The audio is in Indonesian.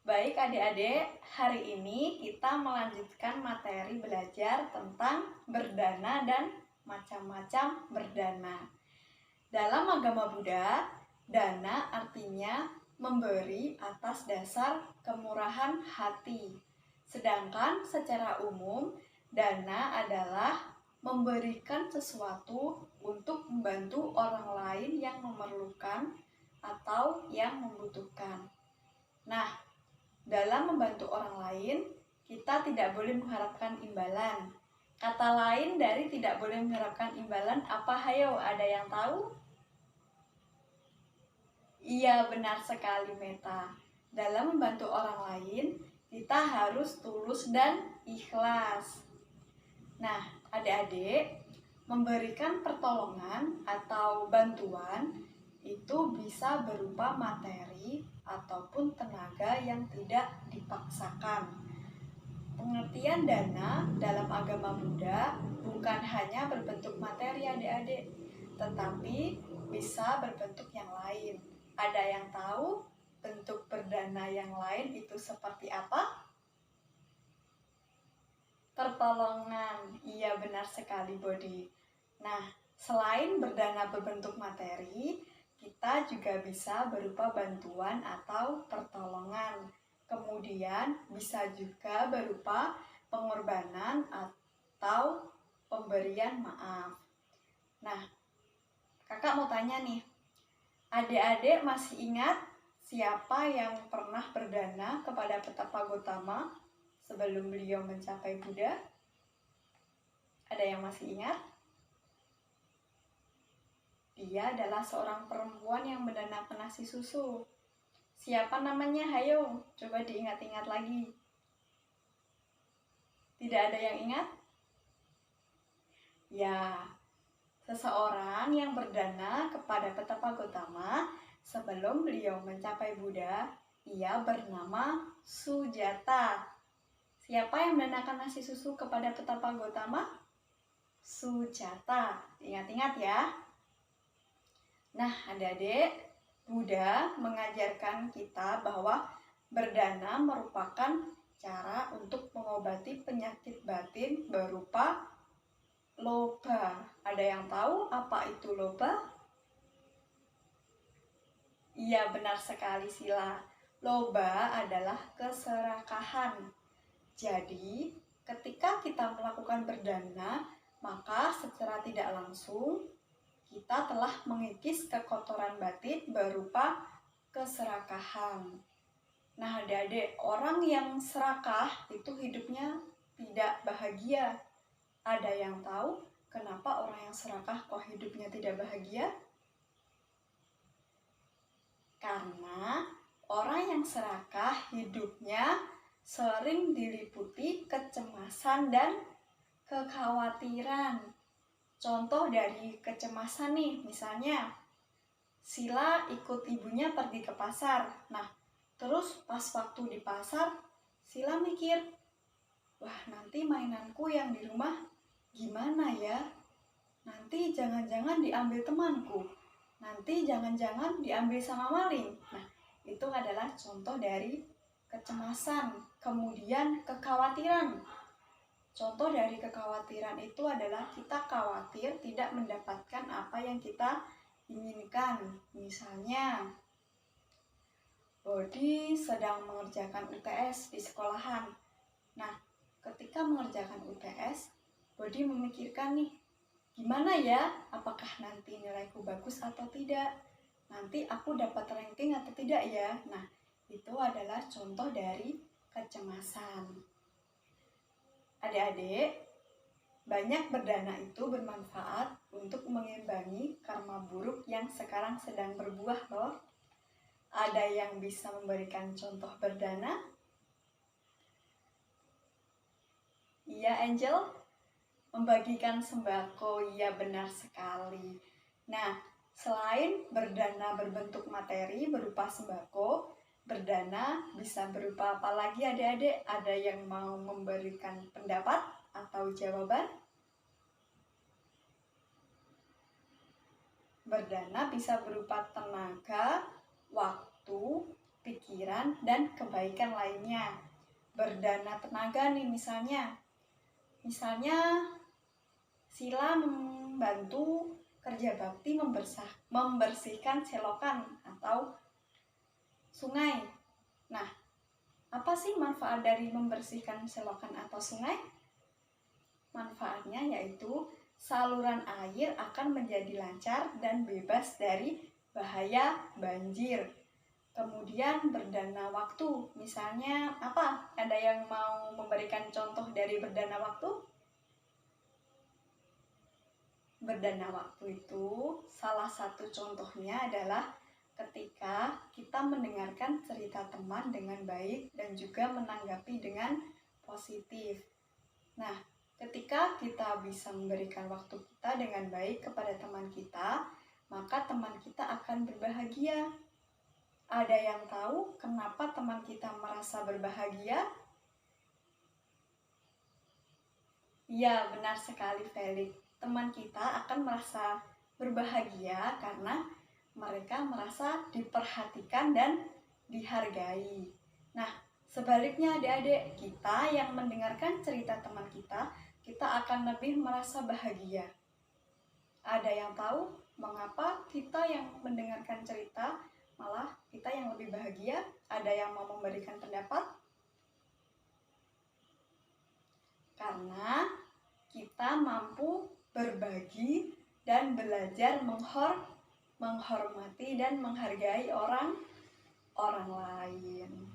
Baik adik-adik, hari ini kita melanjutkan materi belajar tentang berdana dan macam-macam berdana. Dalam agama Buddha, dana artinya memberi atas dasar kemurahan hati. Sedangkan secara umum, dana adalah memberikan sesuatu untuk membantu orang lain yang memerlukan atau yang membutuhkan. Nah, dalam membantu orang lain, kita tidak boleh mengharapkan imbalan. Kata lain dari tidak boleh mengharapkan imbalan apa? Hayo, ada yang tahu? Iya, benar sekali Meta. Dalam membantu orang lain, kita harus tulus dan ikhlas. Nah, adik-adik, memberikan pertolongan atau bantuan itu bisa berupa materi ataupun tenaga yang tidak dipaksakan. Pengertian dana dalam agama Buddha bukan hanya berbentuk materi adik-adik, tetapi bisa berbentuk yang lain. Ada yang tahu bentuk berdana yang lain itu seperti apa? Pertolongan. Iya, benar sekali Bodi. Nah, selain berdana berbentuk materi, kita juga bisa berupa bantuan atau pertolongan. Kemudian bisa juga berupa pengorbanan atau pemberian maaf. Nah, kakak mau tanya nih, adik-adik masih ingat siapa yang pernah berdana kepada Petapa Gotama sebelum beliau mencapai Buddha? Ada yang masih ingat? Dia adalah seorang perempuan yang mendanakan nasi susu. Siapa namanya? Hayo, coba diingat-ingat lagi. Tidak ada yang ingat? Ya, seseorang yang berdana kepada Petapa Gotama sebelum beliau mencapai Buddha, ia bernama Sujata. Siapa yang mendanakan nasi susu kepada Petapa Gotama? Sujata. Ingat-ingat ya. Nah, adik-adik, Buddha mengajarkan kita bahwa berdana merupakan cara untuk mengobati penyakit batin berupa loba. Ada yang tahu apa itu loba? Iya, benar sekali Sila. Loba adalah keserakahan. Jadi, ketika kita melakukan berdana, maka secara tidak langsung kita telah mengikis kekotoran batin berupa keserakahan. Nah, adik-adik, orang yang serakah itu hidupnya tidak bahagia. Ada yang tahu kenapa orang yang serakah kok hidupnya tidak bahagia? Karena orang yang serakah hidupnya sering diliputi kecemasan dan kekhawatiran. Contoh dari kecemasan nih, misalnya Sila ikut ibunya pergi ke pasar. Nah, terus pas waktu di pasar, Sila mikir, wah nanti mainanku yang di rumah gimana ya? Nanti jangan-jangan diambil temanku. Nanti jangan-jangan diambil sama maling. Nah, itu adalah contoh dari kecemasan, kemudian kekhawatiran. Contoh dari kekhawatiran itu adalah kita khawatir tidak mendapatkan apa yang kita inginkan. Misalnya, Bodi sedang mengerjakan UTS di sekolahan. Nah, ketika mengerjakan UTS, Bodi memikirkan nih, gimana ya? Apakah nanti nilaiku bagus atau tidak? Nanti aku dapat ranking atau tidak ya? Nah, itu adalah contoh dari kecemasan. Adik-adik, banyak berdana itu bermanfaat untuk mengimbangi karma buruk yang sekarang sedang berbuah loh. Ada yang bisa memberikan contoh berdana? Iya, Angel? Membagikan sembako, iya benar sekali. Nah, selain berdana berbentuk materi berupa sembako, berdana bisa berupa apa lagi adik-adik? Ada yang mau memberikan pendapat atau jawaban? Berdana bisa berupa tenaga, waktu, pikiran, dan kebaikan lainnya. Berdana tenaga nih misalnya Sila membantu kerja bakti membersihkan selokan atau sungai. Nah, apa sih manfaat dari membersihkan selokan atau sungai? Manfaatnya yaitu saluran air akan menjadi lancar dan bebas dari bahaya banjir. Kemudian berdana waktu, misalnya apa? Ada yang mau memberikan contoh dari berdana waktu? Berdana waktu itu salah satu contohnya adalah ketika kita mendengarkan cerita teman dengan baik dan juga menanggapi dengan positif. Nah, ketika kita bisa memberikan waktu kita dengan baik kepada teman kita, maka teman kita akan berbahagia. Ada yang tahu kenapa teman kita merasa berbahagia? Ya, benar sekali Felix. Teman kita akan merasa berbahagia karena mereka merasa diperhatikan dan dihargai. Nah, sebaliknya adik-adik, kita yang mendengarkan cerita teman kita akan lebih merasa bahagia. Ada yang tahu mengapa kita yang mendengarkan cerita malah kita yang lebih bahagia? Ada yang mau memberikan pendapat? Karena kita mampu berbagi dan belajar menghormati dan menghargai orang lain.